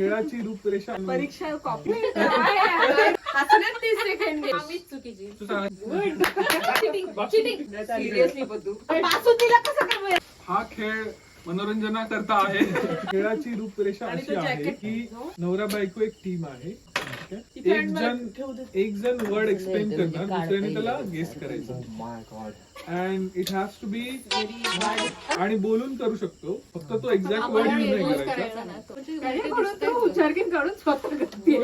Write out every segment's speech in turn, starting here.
खेळाची रूपरेषा परीक्षा कॉपी 30 सेकंड आम्हीच चुकीची. सिरियसली बदू बासुंदीला कसं काय? हा खेळ मनोरंजनाकरता आहे. खेळाची रूपरेषा आणि अशी तो आहे jacket की नवरा बायको एक टीम आहे. एक जण वर्ड एक्सप्लेन करणार, दुसऱ्याने त्याला गेस करायचं. And it has to be आणि बोलून करू शकतो, फक्त तो एक्झॅक्ट वर्ड यूज नाही करायचा. उच्चारकीन काढून स्वतः करते.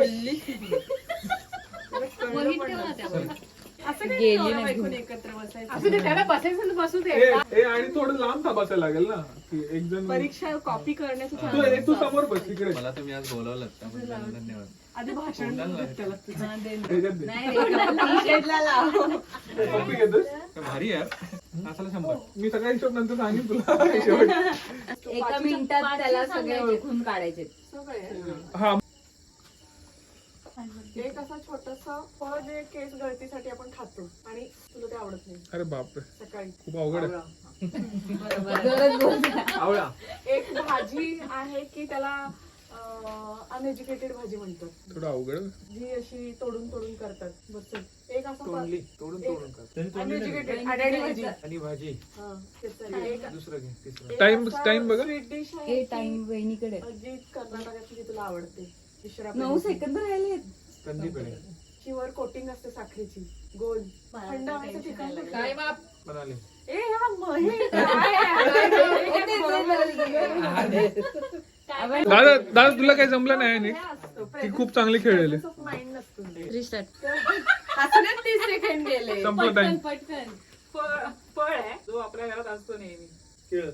असं काही नवरा बायकोने एकत्र बसायचं. असं ते त्याला बसायचं बसू दे. आणि थोडं लांब थांबायला लागेल ना की एक जण. परीक्षा कॉपी करण्याचं तू समोर बस तिकडे. मला तुम्ही आज बोलावलं धन्यवाद. आधी भाषण त्याला कॉपी घेतोस भारी यार, तासाला 100. मी सगळ्या हिशोब नंतर सांगेन तुला. एका मिनिटात त्याला सगळे ओळखून काढायचे. हा एक असा छोटासा फळ जे केस गळतीसाठी आपण खातो आणि तुला ते आवडत नाही. अरे बापरे, सकाळी खूप अवघड आहे. आवळा. एक भाजी आहे की त्याला अनएज्युकेटेड भाजी म्हणतात. थोडं अवघड. जी अशी तोडून तोडून करतात. बस एक असं तोडून करतात. अनएज्युकेटेड आडाडी भाजी. आणि भाजी हा, तेच आहे. एक दुसरं घे, तिसरं. एक टाइम असा टाइम बघा. स्वीट डिश हे आहे टाइम की वहिनीकडे जी कर्नाटकाची जी तुला आवडते. 9 सेकंद राहिले. कंदीपेढे वर कोटिंग असते साखरेची गोल थंड हवेचं ठिकाण काय बाप. बनाले. ए हा हे काय आहे? दादा दादा तुला काही जमलं नाही ना? ती खूप चांगली खेळलेली. माइंड नसतो. रिस्टार्ट. 30 सेकंड गेले. संपलं टाइम. पटकन. फळ आहे जो आपल्या घरात असतो नेहमी. केळ.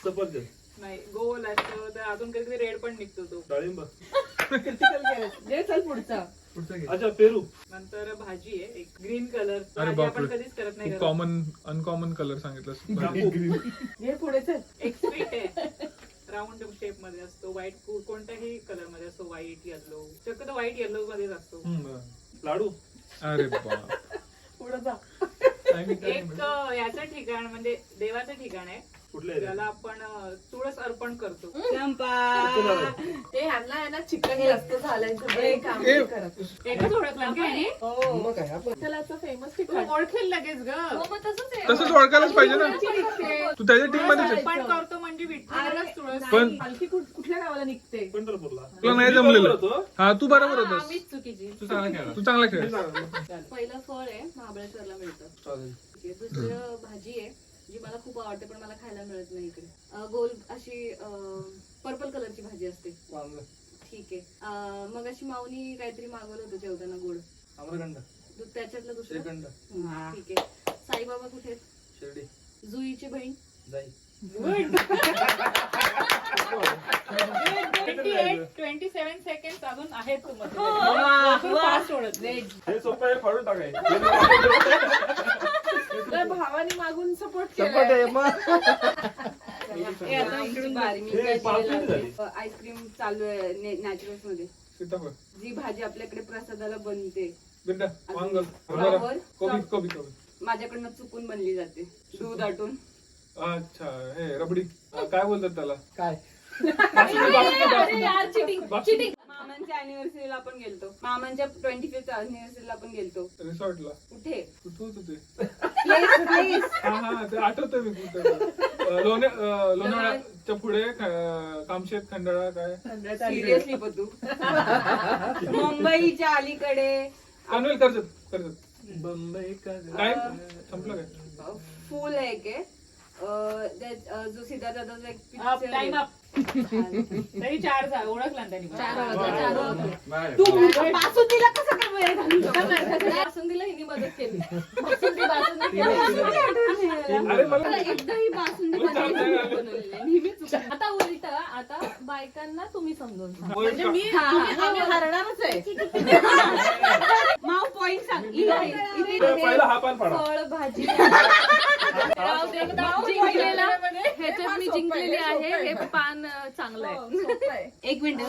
सफरचंद. नाही गोल असतो तर अजून कधी रेड पण निघतो तो. डाळिंब. जे चल पुढचा. अच्छा पेरू. नंतर भाजी आहे एक ग्रीन कलर. अरे आपण बापरे, कधीच करत नाही खूप घरात. कॉमन अनकॉमन कलर सांगितलं. हे पुढे चल. एक स्वीट आहे राऊंड शेप मध्ये असतो. व्हाईट कोणत्याही कलर मध्ये असतो. व्हाईट येलो, शक्यतो व्हाईट येलो मध्येच असतो. लाडू. अरे बाप. पुढे जा. एक याचं ठिकाण म्हणजे देवाचं ठिकाण आहे. कुठले त्याला आपण तुळस अर्पण करतो. ते ह्यांना आहे ना चिकन जास्त झालंय काम नाही करत. एकच ओळखला काय? त्याला फेमस ठिकाण ओळखेल लगेच ग. तसंच ओळखायलाच पाहिजे ना. तू त्याच्या टीम मध्ये अर्पण करतो म्हणजे विठ्ठलालाच तुळस. पण- पालखी कुठल्या गावाला निघते? पंढरपूरला. तुला नाही जमलेलं. हा तू बरोबर होतास. आम्हीच चुकीची. तू चांगला खेळला. तू चांगला खेळ. पहिलं फळ आहे महाबळेश्वरला मिळतं. चालेल. दुसरं भाजी आहे जी मला खूप आवडते पण मला खायला मिळत नाही इकडे. गोल अशी पर्पल कलरची भाजी असते. वांग. ठीक आहे. मग अशी माऊनी काहीतरी मागवलं होतं जेवताना गोड. आम्रखंड. त्याच्यातलं दुसरं. श्रीखंड. ठीक आहे. साईबाबा कुठे आहेत? शिर्डी. जुईची बहीण. जाई. 27 सेकंड अजून आहेत हे सोपं आहे, फाडून टाकाय. भावानी मागून सपोर्ट सपाट केला. आहे मग. आईस्क्रीम चालू आहे नॅचरल्स मध्ये. सीताफळ. जी भाजी आपल्याकडे प्रसादाला बनते बिंडा. वांग. फ्लावर. कोबी कोबी कोबी. माझ्याकडनं चुकून बनली जाते दूध आटून. अच्छा, हे रबडी. काय बोलतात त्याला? काय मामांच्या अॅनिव्हर्सरीला आपण गेलतो. मामांच्या 25th अॅनिव्हर्सरीला आपण गेलतो. रिसॉर्टला. कुठे? कुठं होतं ते? हा ते आठवतंय मी कुठं. लोणावळ्याच्या पुढे कामशेत खंडाळा काय. सिरियसली बदू. मुंबईच्या अलीकडे कानवेल कर्जत. बंबई का काय संपलं काय? फुल आहे के जो सिद्धार्थ दादाचा एक टाइम अप. तरी 4 झालं. ओळखला त्यांनी. बासुंदीला कसं काय वेळ घालून? बासुंदीला हिने मदत केली. अरे मला एकदा ही बासुंदी बनवलेली नेहमीच. आता उलट, आता बायकांना तुम्ही समजून सांगा. म्हणजे मी आम्ही हरणारच आहे. माव पॉइंट सांग. पहिला हा पान फाडा. फळ भाजी जिंकलेला ह्याच्यात मी जिंकलेली आहे. हे पान चांगलं आहे. एक मिनिट.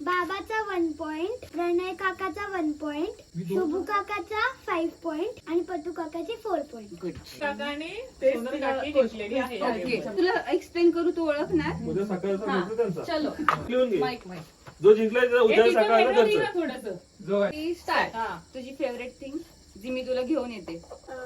बाबाचा 1 पॉइंट, प्रणय काकाचा 1 पॉइंट, शुभू काकाचा 5 पॉइंट आणि पटू काकाचे 4 पॉइंट. काकाने सोनल काकी जिंकलेली आहे या game मध्ये. तुला एक्सप्लेन करू, तू ओळखणार. उद्या सकाळचा भेटू त्यांचा चलो लिहून घे. माईक जो जिंकलाय त्याचा हे उद्या तिथं सकाळचा वेगळं लिही खर्च. ना थोडंसं. जो आहे. स्टार्ट. तुझी फेवरेट थिंग जी मी तुला घेऊन येते.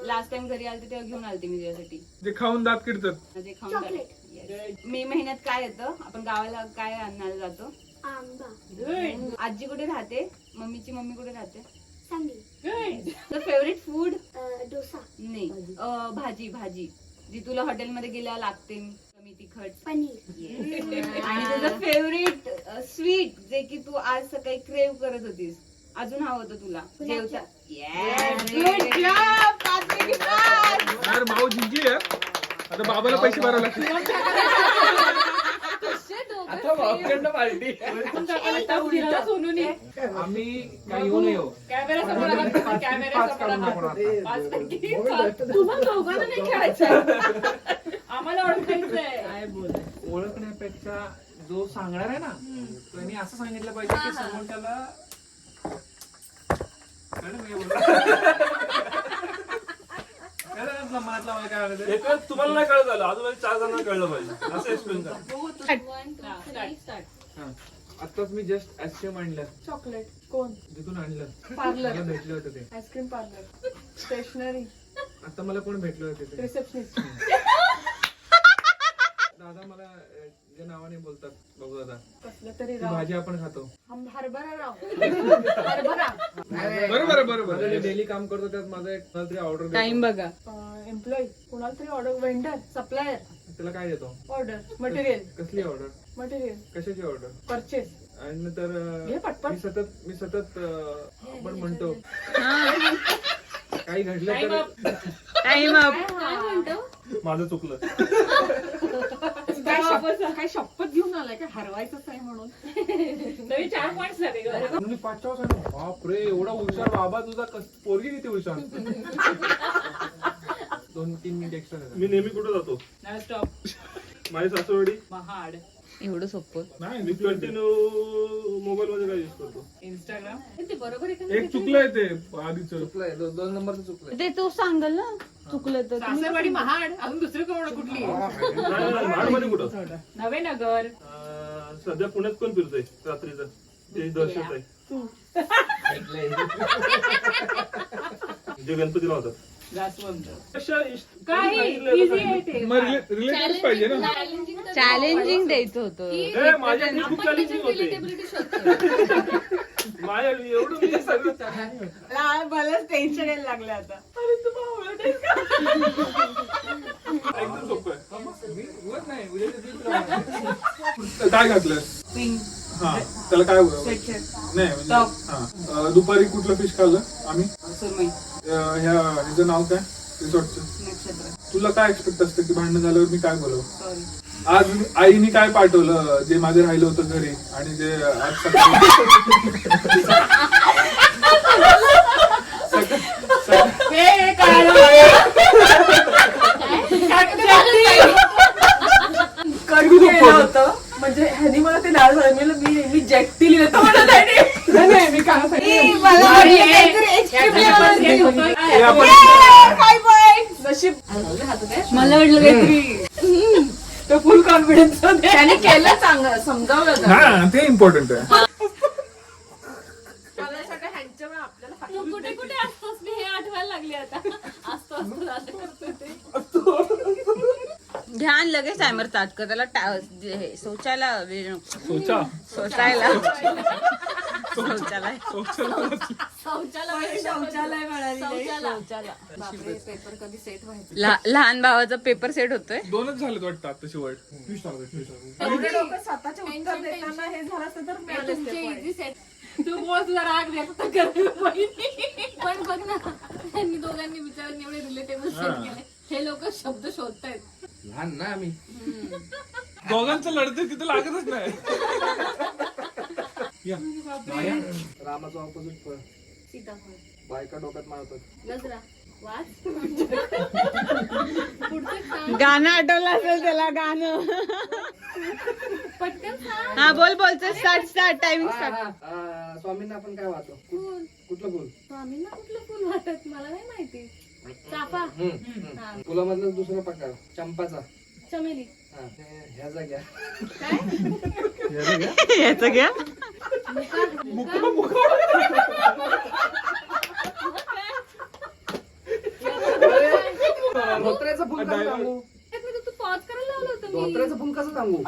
लास्ट टाइम घरी आलते तेव्हा घेऊन आलते मी तुझ्यासाठी. जे खाऊन दात किडतात. जे खाऊन चॉकलेट. Yes. मे महिन्यात काय येतं, आपण गावाला काय आणायला जातो. आंबा. Good. आजी कुठे राहते, मम्मीची मम्मी कुठे राहते. सांगली. Good. तर फेवरेट फूड डोसा. नाही, भाजी भाजी जी तुला हॉटेलमध्ये गेल्यावर लागते कमी तिखट. पनीर. आणि तुझं फेवरेट स्वीट जे की तू आज सकाळी क्रेव करत होतीस, अजून हवं होतं तुला जेवता. Good job. 5 पैकी 5. यार माऊ जिंकली आहे. आता बाबाला पैसे भरावे लागतील. आता भावखंड पार्टी. आता उलटा सोनूने आम्ही काय येऊ नये. कॅमेऱ्यासमोर आला. कॅमेऱ्यासमोर आला. 5 पैकी 5. तुम्हाला दोघांना नाही खेळायचं. आम्हाला ओळखायचंय. काय बोल ओळखण्यापेक्षा जो सांगणार आहे ना त्यांनी असं सांगितलं पाहिजे की समोर त्याला कळलं नाही बोललं. कळलं ना मनातलं मला काय आलं ते? एकच तुम्हाला नाही कळत झालं, आजूबाजू 4 जणांना कळलं पाहिजे असं एक्सप्लेन करा. 1 2 3 स्टार्ट. हा. आताच मी जस्ट आईस्क्रीम आणलं. चॉकलेट. कोण? जिथून आणलं पार्लर. मला भेटलं होतं ते. Ice cream parlour. स्टेशनरी. आता मला कोण भेटलं होतं ते. रिसेप्शनिस्ट. दादा मला ज्या नावाने बोलतात बघू दादा कसलं तरी ती राव. भाजी आपण खातो. हरभरा राव. हरभरा. बरोबर आहे, बरोबर माझं आहे. डेली काम करतो त्यात माझं एक कोणाला तरी ऑर्डर टाइम बघा. एम्प्लॉई. कोणाला तरी ऑर्डर. वेंडर. सप्लायर. त्याला काय देतो. ऑर्डर. मटेरियल. कसली ऑर्डर. मटेरियल. कशाची ऑर्डर. परचेस. आणि नंतर घे पटपट. मी सतत आपण म्हणतो काही घडलं Time तर up. Time up. काय म्हणतो? माझं चुकलं. काय शपथ घेऊन आलाय का हरवायचंच आहे म्हणून. तरी 4 पॉइंट्स झाले ग. म्हणून 5 सांग. बापरे एवढा हुशार बाबा तुझा. पोरगी किती हुशार. 2-3 मिनिट एक्स्ट्रा. मी नेहमी कुठे जातो. Now stop. माझी सासूवाडी. महाड. एवढं सोपं. नाही मी कंटिन्यू मोबाईल मध्ये काय यूज करतो. इंस्टाग्राम. ते बरोबर आहे का? एक चुकलंय ते आधीच. चुकलंय 2 नंबरचं चुकलंय. ते तो सांगल ना चुकलं तर. सासरवाडी महाड. अजून दुसरी कोण कुठली? महाडमध्ये कुठं. नवेनगर. सध्या पुण्यात कोण फिरतोय रात्रीचं. ते दहशत आहे. जे गणपतीला होतात. जास्वंद. अशा काही इझी आहे ते. मग रिलेटेड पाहिजे ना. चॅलेंजिंग द्यायचं होतं. ए, माझ्या खूप चॅलेंजिंग होते. माझ्या एवढं मी सगळं मलाच टेन्शन यायला लागलं आता. एकदम सोपं आहे. मी वर नाही उद्या ते दीप लावणार. काय घातलं. पिंक. हा त्याला काय स्वेटशर्ट. नाही म्हणजे Top. हा. दुपारी कुठलं फिश खाल्लं आम्ही. सुरमई. ह्याचं नाव काय रिसॉर्टचं. नक्षत्र. तुला काय एक्सपेक्ट असतं की भांडणं झाल्यावर मी काय बोलव. सॉरी. आज आईने काय पाठवलं जे माझं राहिलं होतं घरी आणि जे आज सकाळी हे कळालं मला. केलं होतं म्हणजे ह्यानी मला ते नाव सांगितलं. मी जेट्टी लिहिलं होतं. नाही मी काय सांगितलं. नशीब. मला वाटलं काहीतरी. तो फुल कॉन्फिडन्स त्याने केलं चांगलं समजावलं होतं. हा ते इम्पॉर्टंट आहे. मला सगळं ह्यांच्यामुळे आपल्याला तू कुठे कुठे असतोस मी हे आठवायला लागले आता. असतो असं करतो ते. ध्यान लगेच टायमर स्टार्ट कर. त्याला शौचायला वेळ सोचा शौचायला शौचालय शौचालय म्हणाली. शौचालय. पेपर कधी सेट व्हायचं. लहान भावाचा पेपर सेट होतोय. 2च झालेत वाटतं आता शेवट. एवढे लोक स्वतःचे उत्तर देताना हे झालं असतं तर मिळालं असते. तू बोल तुझा राग व्यक्त कर. पण बघ ना त्यांनी दोघांनी विचारून एवढे रिलेटेबल सेट केले. हे लोक शब्द शोधतायत. लहान ना आम्ही. दोघांचं लढते तिथे लागतच नाही. या. रामाचं ऑपोजिट फळ. सीताफळ. बायका डोक्यात मारतात. गजरा. वाच पुढचं सांग. गाणं आठवलं असेल त्याला गाणं. पटकन सांग. हा बोल स्टार्ट टायमिंग स्टार्ट. स्वामींना आपण काय वाहतो? फुल. कुठलं फुल? स्वामींना कुठलं फुल वाटत मला नाही माहिती. चाफा. हा. फुलामधला दुसरा प्रकार चंपाचा. चमेली. हा, ह्याचा घ्या. काय याचं घ्या. धोत्र्याचं फुल कसं सांगू? तू पॉज करायला लावलं होतं मी. धोत्र्याचं फुल कसं सांगू?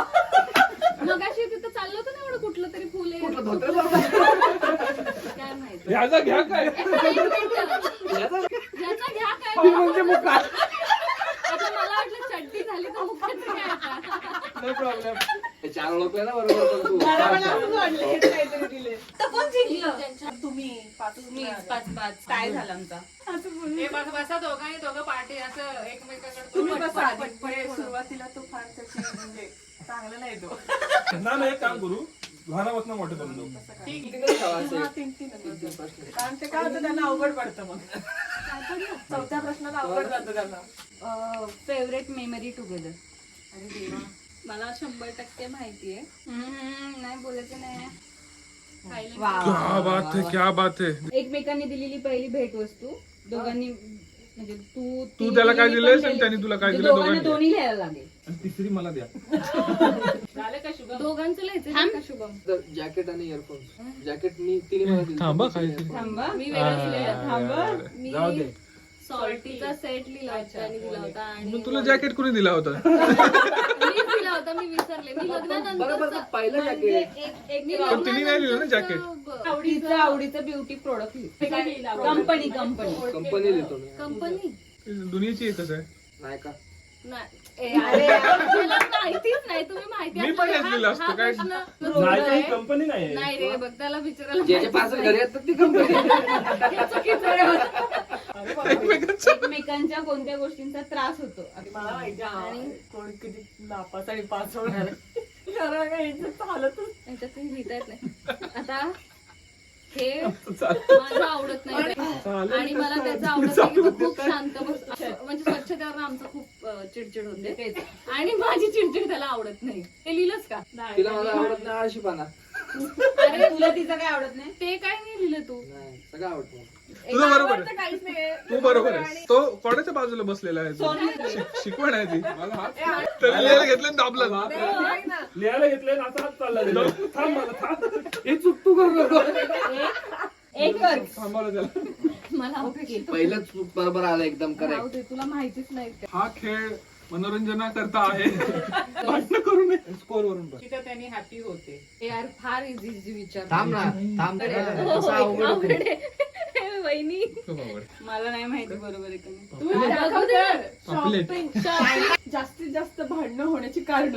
मगाशी तिथं चाललं होतं ना एवढं कुठलं तरी फुल आहे. कुठलं धोत्र्याचं? काय माहिती. ह्याचा घ्या काय ह्याचा घ्या काय. म्हणजे मुका. आता मला वाटलं चड्डी झाली तर मुखाचं काय आता. No problem. 4 ओळखले ना बरोबर पण तू. कोण जिंकलं? तुम्ही पाच काय झालं आमचा? हे बसा दोघं पार्टी असं एकमेकांकडे तुम्ही पट, बसा पट, आधी. पट, पट, पट. सुरुवातीला तो फार त्याची म्हणजे चांगला नाही तो. ना एक काम करू लहानापासून मोठे करून देऊ. कारण ते काय होतं त्यांना अवघड पडतं मग. चौथ्या प्रश्नात अवघड जातं त्यांना. Favourite memory together. अरे देवा मला 100% माहितीये. नाही बोलायचं नाही. क्या बात है क्या बात है. एकमेकांनी दिलेली पहिली भेटवस्तू दोघांनी म्हणजे तू त्याला काय दिलंयस आणि त्याने तुला काय दिलं दोघांनी. दोन्ही लिहायला लागेल. आणि तिसरी मला द्या. झालं का शुभम? दोघांचं लिहायचं का शुभम. जॅकेट आणि इयरफोन्स. जॅकेट मी तिने मला दिलं. थांबा काय थांबा मी वेगळंच लिहिलं. थांबा. मी जाऊ दे. सॉल्टीचा सेट लिहिला होता आणि दिला होता आणि मग तुला जॅकेट कोणी दिला होता. मीच दिला होता. मी विसरले. मी बरोबर पहिलं जॅकेट. पण तिने नाही लिहिलं ना जॅकेट. आवडीचं ब्युटी प्रोडक्ट कंपनी कंपनी लिहितो मी. कंपनी दुनियाची एकच आहे. नाही का? मला माहितीच नाही. तुम्ही माहिती मी पण हेच लिहिलं असतं काय. नाही कंपनी नाही आहे. नाही रे बघ त्याला विचारायला ज्याचे पार्सल घरी येतात ती कंपनी. एकमेकांच्या कोणत्या गोष्टींचा त्रास होतो. मला माहिती आणि कोण किती नापास आणि पास होणार. चालतच. याच्यात लिहिता येत नाही. आता हे माझं आवडत नाही आणि मला त्याचं आवडत नाही की तो खूप शांत बसतो. म्हणजे स्वच्छतेवर आमचं खूप चिडचिड होते आणि माझी चिडचिड त्याला आवडत नाही. ते लिहिलंच का. तिला मला आवडत नाही आळशीपणा. अरे तुला तिचं काय आवडत नाही. ते काय नाही लिहिलं तू. नाही सगळं आवडतं. तुझं बरोबर आहे. तू बरोबर आहे. तो कोणाच्या बाजूला बसलेला आहे तो. शिकवण आहे ती. तरी लिहायला घेतलं आणि दाबलं. लिहायला घेतलंय ना असा हात चालला गेला. थांब मला थांब. हे चूक तू करू नको. एकच थांबवलं त्याला. मला आवडत पहिलं चूक बरोबर आलं एकदम करेक्ट. ते तुला माहितीच नाही ते. हा खेळ मनोरंजनाकरता आहे. भांडणं करू नये. स्कोर वरून पण. तिथं त्यांनी हॅपी होते. यार फार इझी विचार. थांब ना थांब. हो, असं अवघड नको. अवघड आहे. वहिनी खूप आवड. मला नाही माहिती बरोबर आहे का नाही. बघू दे. पापलेट. जास्तीत जास्त भांडणं होण्याची कारण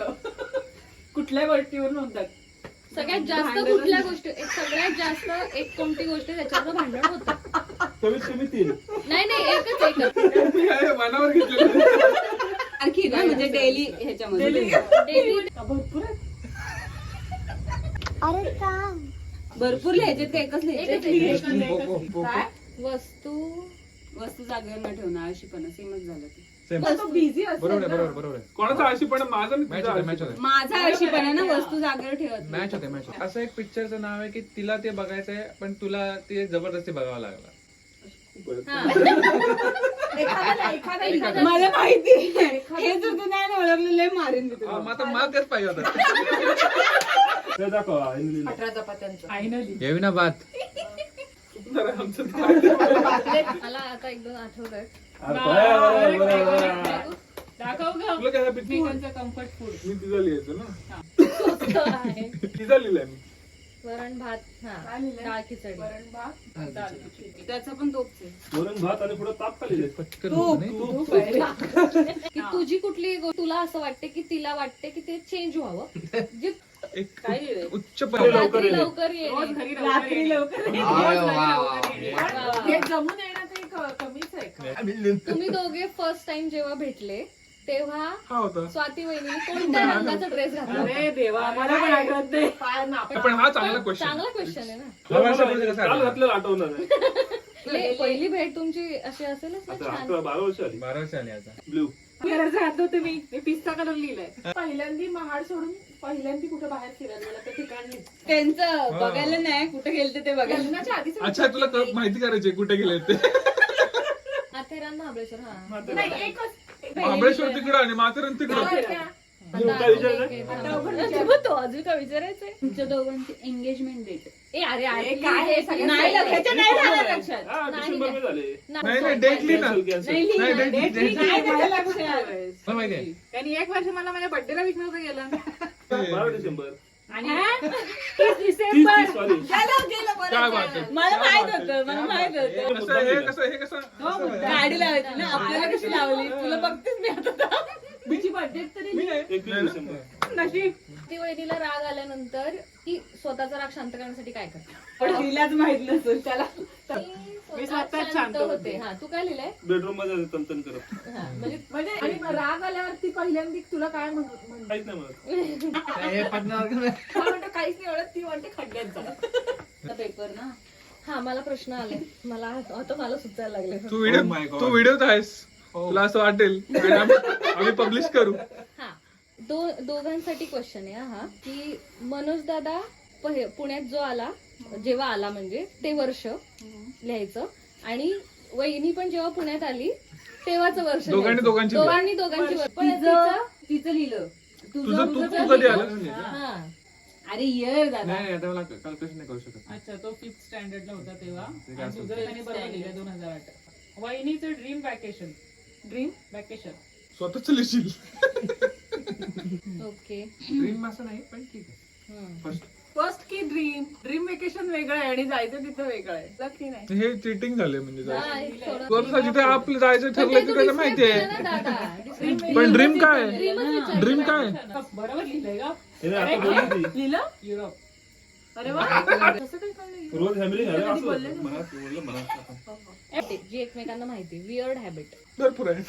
कुठल्या गोष्टीवरून होतात. सगळ्यात जास्त कुठल्या गोष्टी सगळ्यात जास्त एक कोणती गोष्ट त्याच्यावर भांडण होतं. कमीत कमी 3. नाही एकच मी आहे, मनावर घेतलेलं. आणखी ना म्हणजे डेली ह्याच्यामध्ये डेली भरपूर आहे. अरे का भरपूर लिहायचे ते एकच लिहायचे. वस्तू जागेवर न ठेवणं आळशीपणा सेमच झालं ते. बिझी बरोबर आहे बरोबर आहे. कोणाचा आळशी पण माझा मी तुझा आळशी पण. माझा आळशीपणा ना वस्तू जागेवर ठेवत मॅच होते मॅच. असं एक पिक्चरचं नाव आहे की तिला ते बघायचंय पण तुला ते जबरदस्ती बघावं लागलं. नाही. मला माहिती आहे. हे जर तू नाही ना ओळखलेलं आहे, मारेन मी तुला. मग आता मला तेच पाहिजे होतं. ते दाखवा आईने लिहिलं. 18 चपात्यांचं. आईनं लिहिलं. येवी ना बात. जरा आमचं मला आता एक दोन आठवत आहे. अरे बरं. दाखव ग. तुला काय पिक्चर. एकमेकांचं कम्फर्ट फूड. मी तिचा लिहायचं ना. आहे. तिचा लिहिलाय मी. वरण भात डाळ खिचडी. वरण भात. त्याचा पण तोच आहे. वरण भात आणि पुढे ताप खाली पटकन होतं नाही? की तुझी कुठली तुला असं वाटते की तिला वाटते की ते चेंज व्हावं. जे एक काय लिहिलंय? उच्च रात्री लवकर रोज येणे. घरी रात्री लवकर रोज घरी हे लवकर जमून येणं ते कमीच आहे का? तुम्ही दोघे फर्स्ट टाइम जेव्हा भेटले तेव्हा हा होता. स्वाती वहिनीने कोणत्या रंगाचा ड्रेस घातला. अरे देवा मला पण आठवत नाही. पाय नाप. पण हा चांगला क्वेश्चन. चांगला क्वेश्चन आहे ना. हा वर्षापूर्वी कसं काल आलं? घातलेलं आठवणार आहे. पहिली भेट तुमची अशी असेलच ना आता छान. 12 वर्ष आली 12 वर्ष आली आता. ब्ल्यू घराचं हात होते मी पिस्ता कलर लिहिलाय. पहिल्यांदी महाड सोडून पहिल्यांदी कुठे बाहेर फिरायला गेला त्या ठिकाणी त्यांचं बघायला नाही कुठे गेलते ते बघायला. लग्नाच्या आधीच अच्छा तुला माहिती करायची कुठे गेले ते. माथेरान महाबळेश्वर हा. नाही एकच महाबळेश्वर तिकडं आणि माथेरान तिकडं. काय विचारलं? आता तो अजून काय विचारायचंय? तुमच्या दोघांची एंगेजमेंट डेट ए अरे अरे काय हे सगळं नाही लक्षात नाही झालं लक्षात. हा, नाही, डिसेंबर मध्ये झाले. नाही नाही डेट लिही ना. Cancel. नाही डेट मला माहिती आहे. त्यांनी 1 वर्ष मला माझ्या बर्थडेला विक नव्हतं गेलं. 12 डिसेंबर आणि 30 डिसेंबर सॉरी काय बात आहे. मला माहित होतं मला माहित होतं. कसं हे कसं गाडी लावायची ना आपल्याला कशी लावली तुला बघतेच मी आता. तुझी बर्थडे तरी मी नाही 21 डिसेंबर नशीब. ती वहिनीला राग आल्यानंतर ती स्वतःचा राग शांत करण्यासाठी काय करते? पण तिलाच माहित नसेल त्याला. ती मी स्वतः स्वतःच शांत शांत होते. हा तू काय लिहिलंय? बेडरूम मध्ये तंतन करत हा, म्हणजे म्हणजे आणि मग राग आल्यावरती पहिल्यांदी तुला काय म्हणतो काहीच नाही म्हणत. हे पटणार का नाही? म्हणतो काहीच नाही आवडत ती म्हणते खड्ड्यात जा. पेपर ना. हा मला प्रश्न आले. मला आता मला सुचायला लागले. तू Oh my God. तू व्हिडिओत आहेस. तुला असं वाटेल आणि आम्ही पब्लिश करू. हा दोघांसाठी क्वेश्चन आहे हा की मनोज दादा पुण्यात जो आला जेव्हा आला म्हणजे ते वर्ष लिहायचं आणि वहिनी पण जेव्हा पुण्यात आली तेव्हाचं वर्ष दोघांनी लिहायचं. दोघांची दोघांची वर्ष. पण तिचं लिहिलं तुझं तू कधी आलं? हा अरे इयर दादा. नाही आता मला कॅल्क्युलेशन नाही करू शकत. अच्छा तो 5th स्टँडर्डला होता तेव्हा ते काय आणि असेल तुझं ते. त्याने बरोबर लिहिलं 2008. वहिनीचं ड्रीम वॅकेशन. ड्रीम वॅकेशन स्वतःच लिहिशील. ओके. ड्रीम असं नाही पण ठीक आहे. फर्स्ट फर्स्ट की ड्रीम वेकेशन वेगळं आहे आणि जायचं तिथं वेगळं आहे नक्की नाही. हे चिटिंग झाले म्हणजे जायचं. हा, थोडं- तू आता जिथे आपलं जायचं पण ठरलं ते ते तू त्याला describe माहिती केलं आहे. ना दादा. पण ड्रीम काय Dreamच विचारलं. ड्रीम काय बरोबर लिहिलंय का? हे नाही, आता बोलली ती. लिहिलं युरोप. अरे वा कसं काय कळलं? रोज हॅमरी झालं असं बोलले होतं. मनात बोललं मनात. जी एकमेकांना माहिती वियर्ड हॅबिट. भरपूर आहे.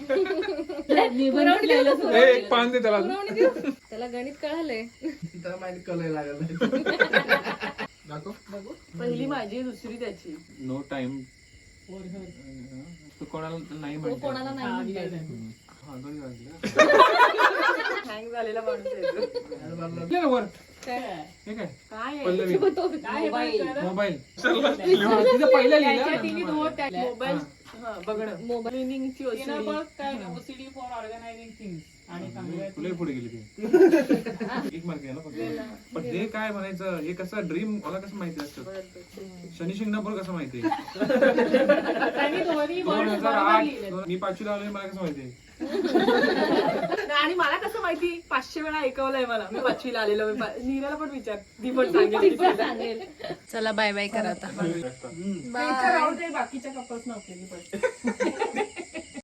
पुरवणी देऊ ना, हे एक पान दे त्याला. पुरवणी देऊ. त्याला गणित कळालंय. तिथं माहिती कळायला लागलं. दाखव. पहिली माझी दुसरी त्याची. No time. For her. तू कोणाला नाही तो म्हणते. कोणाला नाही हा, म्हणताय. लिहिलंय. हा, दोन्ही वाजले. हँग झालेला माणूस आहे तो. कुठल्या वर काय? हे काय काय आहे? पल्लवी तो काय हे पण कळलं? मोबाईल चला. तिथं पहिलं त्याच्या तिने लिहिलं दोन त्या- मोबाईल हा बघणं मोबाईल. क्लिनिंगची तिनं वस्तू बघ काय OCD फॉर ऑर्गनायझिंग थिंग्स आणि चांगलं तुला पुढे गेली ती. एक मार्क आहे ना फक्त. पण हे काय म्हणायचं हे कसं ड्रीम मला कसं माहिती असतं शनी शिंगणापूर कसं माहिती त्यांनी दोन्ही words बरोबर 2008 लिहिलेत. मी 5वी लावले मला कसं माहिती आणि मला कसं माहिती 500 वेळा ऐकवलंय मला मी 5वीला आलेलो नीराला पण विचार ती पण सांगेल सांगेल. चला बाय बाय करा आता. राहू दे बाकीच्या कपल्स नव्हते